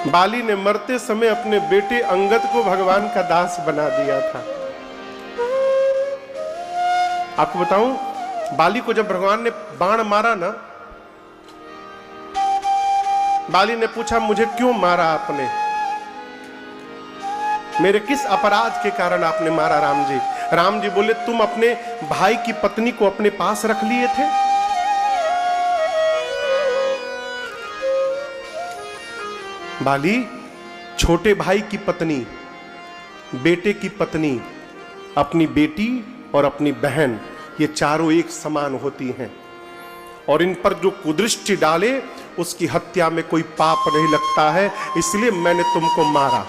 बाली ने मरते समय अपने बेटे अंगद को भगवान का दास बना दिया था। आपको बताऊं, बाली को जब भगवान ने बाण मारा ना, बाली ने पूछा मुझे क्यों मारा आपने, मेरे किस अपराध के कारण आपने मारा राम जी। राम जी बोले तुम अपने भाई की पत्नी को अपने पास रख लिए थे। बाली, छोटे भाई की पत्नी, बेटे की पत्नी, अपनी बेटी और अपनी बहन, ये चारों एक समान होती हैं और इन पर जो कुदृष्टि डाले उसकी हत्या में कोई पाप नहीं लगता है, इसलिए मैंने तुमको मारा।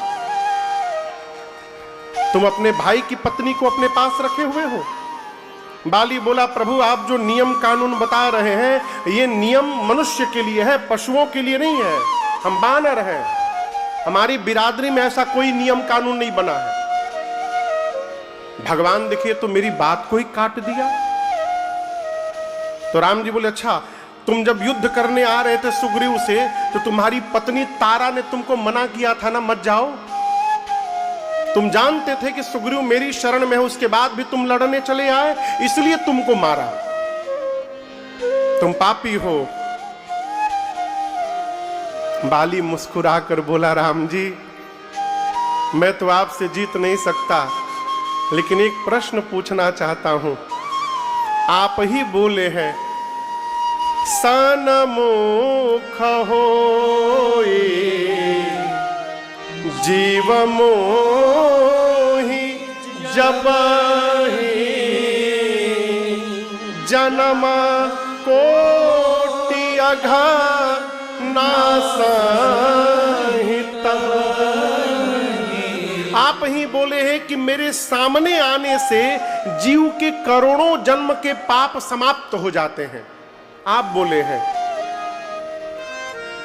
तुम अपने भाई की पत्नी को अपने पास रखे हुए हो। बाली बोला प्रभु आप जो नियम कानून बता रहे हैं ये नियम मनुष्य के लिए है, पशुओं के लिए नहीं है। हम बानर हैं, हमारी बिरादरी में ऐसा कोई नियम कानून नहीं बना है। भगवान देखिए तो मेरी बात को ही काट दिया। तो राम जी बोले अच्छा तुम जब युद्ध करने आ रहे थे सुग्रीव से तो तुम्हारी पत्नी तारा ने तुमको मना किया था ना मत जाओ। तुम जानते थे कि सुग्रीव मेरी शरण में है, उसके बाद भी तुम लड़ने चले आए, इसलिए तुमको मारा। तुम पापी हो। बाली मुस्कुराकर बोला राम जी मैं तो आपसे जीत नहीं सकता, लेकिन एक प्रश्न पूछना चाहता हूं। आप ही बोले हैं सनमुख होई जीव मोहि जबहि जन्म कोटि अघनासहित। आप ही बोले हैं कि मेरे सामने आने से जीव के करोड़ों जन्म के पाप समाप्त हो जाते हैं। आप बोले हैं।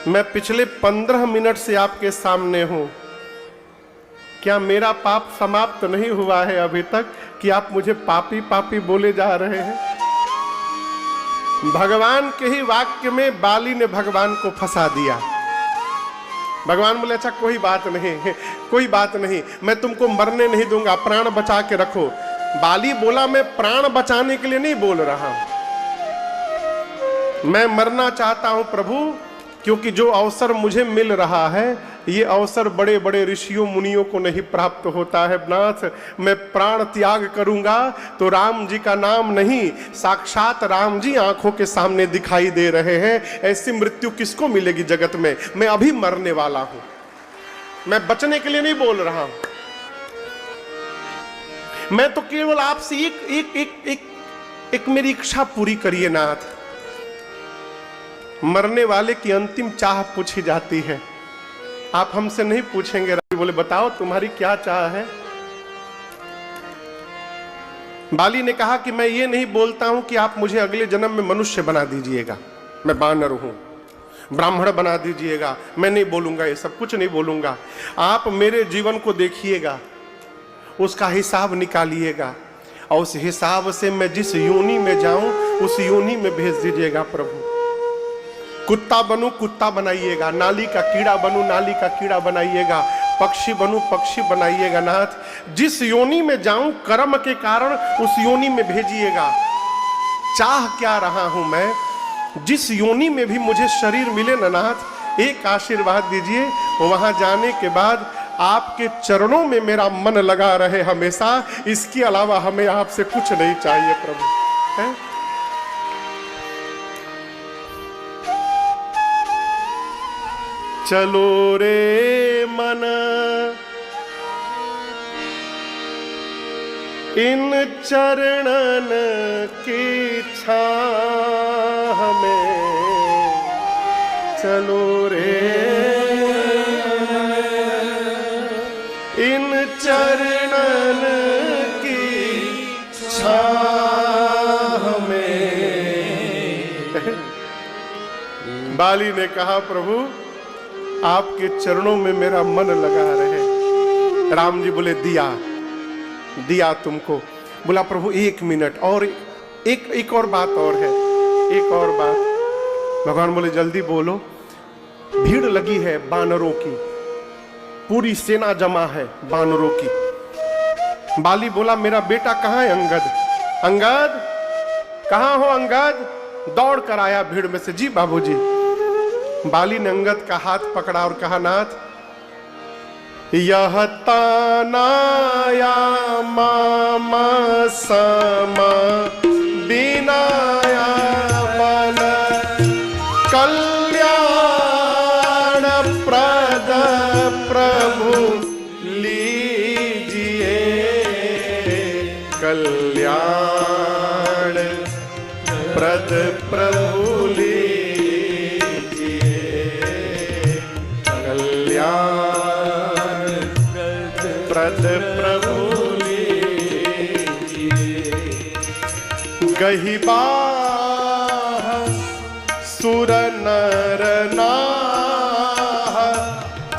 मैं पिछले 15 मिनट से आपके सामने हूं, क्या मेरा पाप समाप्त नहीं हुआ है अभी तक कि आप मुझे पापी पापी बोले जा रहे हैं? भगवान के ही वाक्य में बाली ने भगवान को फंसा दिया। भगवान बोले अच्छा कोई बात नहीं, कोई बात नहीं, मैं तुमको मरने नहीं दूंगा, प्राण बचा के रखो। बाली बोला मैं प्राण बचाने के लिए नहीं बोल रहा हूं, मैं मरना चाहता हूं प्रभु, क्योंकि जो अवसर मुझे मिल रहा है ये अवसर बड़े बड़े ऋषियों मुनियों को नहीं प्राप्त होता है। नाथ मैं प्राण त्याग करूंगा तो राम जी का नाम नहीं, साक्षात राम जी आंखों के सामने दिखाई दे रहे हैं। ऐसी मृत्यु किसको मिलेगी जगत में? मैं अभी मरने वाला हूं, मैं बचने के लिए नहीं बोल रहा हूं। मैं तो केवल आपसे एक एक एक एक, एक मेरी इच्छा पूरी करिए नाथ। मरने वाले की अंतिम चाह पूछी जाती है, आप हमसे नहीं पूछेंगे। बोले बताओ तुम्हारी क्या चाह है? बाली ने कहा कि मैं ये नहीं बोलता हूं कि आप मुझे अगले जन्म में मनुष्य बना दीजिएगा, मैं बानर हूं, ब्राह्मण बना दीजिएगा, मैं नहीं बोलूंगा, ये सब कुछ नहीं बोलूंगा। आप मेरे जीवन को देखिएगा, उसका हिसाब निकालिएगा और उस हिसाब से मैं जिस योनि में जाऊं उस योनि में भेज दीजिएगा प्रभु। कुत्ता बनूं कुत्ता बनाइएगा, नाली का कीड़ा बनूं नाली का कीड़ा बनाइएगा, पक्षी बनूं पक्षी बनाइएगा नाथ। जिस योनि में जाऊं कर्म के कारण उस योनि में भेजिएगा। चाह क्या रहा हूं मैं, जिस योनि में भी मुझे शरीर मिले ना नाथ, एक आशीर्वाद दीजिए, वहां जाने के बाद आपके चरणों में मेरा मन लगा रहे हमेशा। इसके अलावा हमें आपसे कुछ नहीं चाहिए प्रभु, है? चलो रे मन इन चरणन की छाह में, चलो रे इन चरणन की छाह में। बाली ने कहा प्रभु आपके चरणों में मेरा मन लगा रहे। राम जी बोले दिया दिया तुमको। बोला प्रभु 1 मिनट और एक और बात और है, एक और बात। भगवान बोले जल्दी बोलो। भीड़ लगी है बानरों की, पूरी सेना जमा है बानरों की। बाली बोला मेरा बेटा कहाँ है अंगद? अंगद कहाँ हो अंगद? दौड़ कर आया भीड़ में से, जी बाबूजी। बाली ने अंगद का हाथ पकड़ा और कहा नाथ, यह तानाया मामा समा बिनाया बल कल्याण प्रद प्रभु लीजिए, कल्याण प्रद प्रभु लीजिए, कल्याण प्रद प्रभु लीजिए। गहिबा सुर नर नाह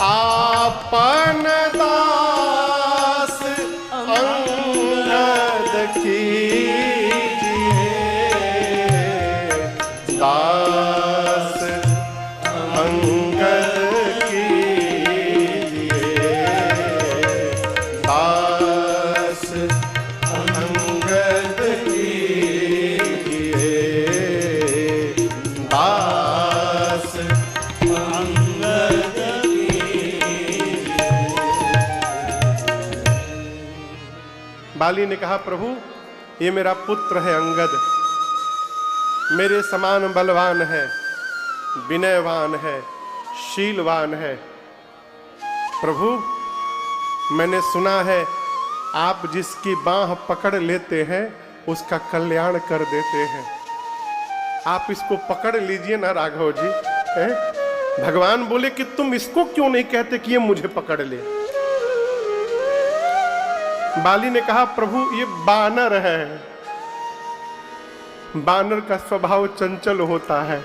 आपन दास अंगद कीजिए, दास अंगद कीजिए, दास अंगद कीजिए, दास अंगद कीजिए। बाली ने कहा प्रभु ये मेरा पुत्र है अंगद, मेरे समान बलवान है, विनयवान है, शीलवान है। प्रभु मैंने सुना है आप जिसकी बाह पकड़ लेते हैं उसका कल्याण कर देते हैं। आप इसको पकड़ लीजिए ना राघव जी। भगवान बोले कि तुम इसको क्यों नहीं कहते कि ये मुझे पकड़ ले? बाली ने कहा प्रभु ये बानर है, बानर का स्वभाव चंचल होता है,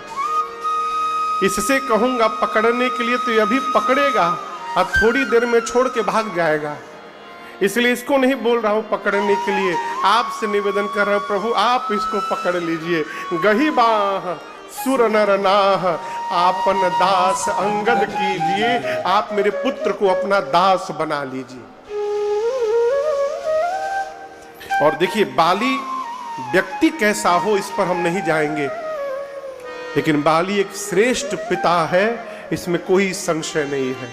इससे कहूंगा पकड़ने के लिए तो ये अभी पकड़ेगा और थोड़ी देर में छोड़ के भाग जाएगा, इसलिए इसको नहीं बोल रहा हूं पकड़ने के लिए, आपसे निवेदन कर रहा हूं प्रभु आप इसको पकड़ लीजिए। गही बाह सुर नर नाह आपन दास अंगद कीजिए, आप मेरे पुत्र को अपना दास बना लीजिए। और देखिए बाली व्यक्ति कैसा हो इस पर हम नहीं जाएंगे, लेकिन बाली एक श्रेष्ठ पिता है, इसमें कोई संशय नहीं है।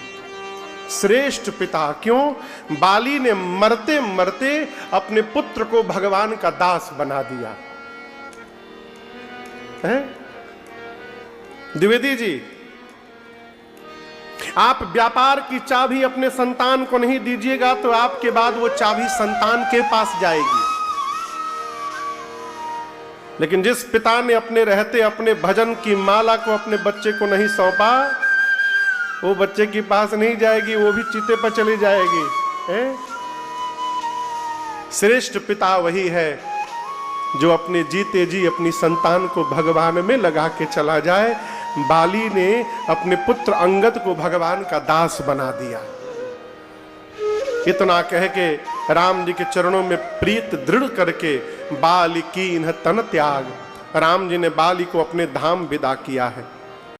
श्रेष्ठ पिता क्यों? बाली ने मरते मरते अपने पुत्र को भगवान का दास बना दिया है। द्विवेदी जी आप व्यापार की चाबी अपने संतान को नहीं दीजिएगा तो आपके बाद वो चाबी संतान के पास जाएगी, लेकिन जिस पिता ने अपने रहते अपने भजन की माला को अपने बच्चे को नहीं सौंपा वो बच्चे के पास नहीं जाएगी, वो भी चीते पर चली जाएगी। श्रेष्ठ पिता वही है जो अपने जीते जी अपनी संतान को भगवान में लगा के चला जाए। बाली ने अपने पुत्र अंगद को भगवान का दास बना दिया। इतना कह के राम जी के चरणों में प्रीत दृढ़ करके बाली कीन्ह तन त्याग, राम जी ने बाली को अपने धाम विदा किया है।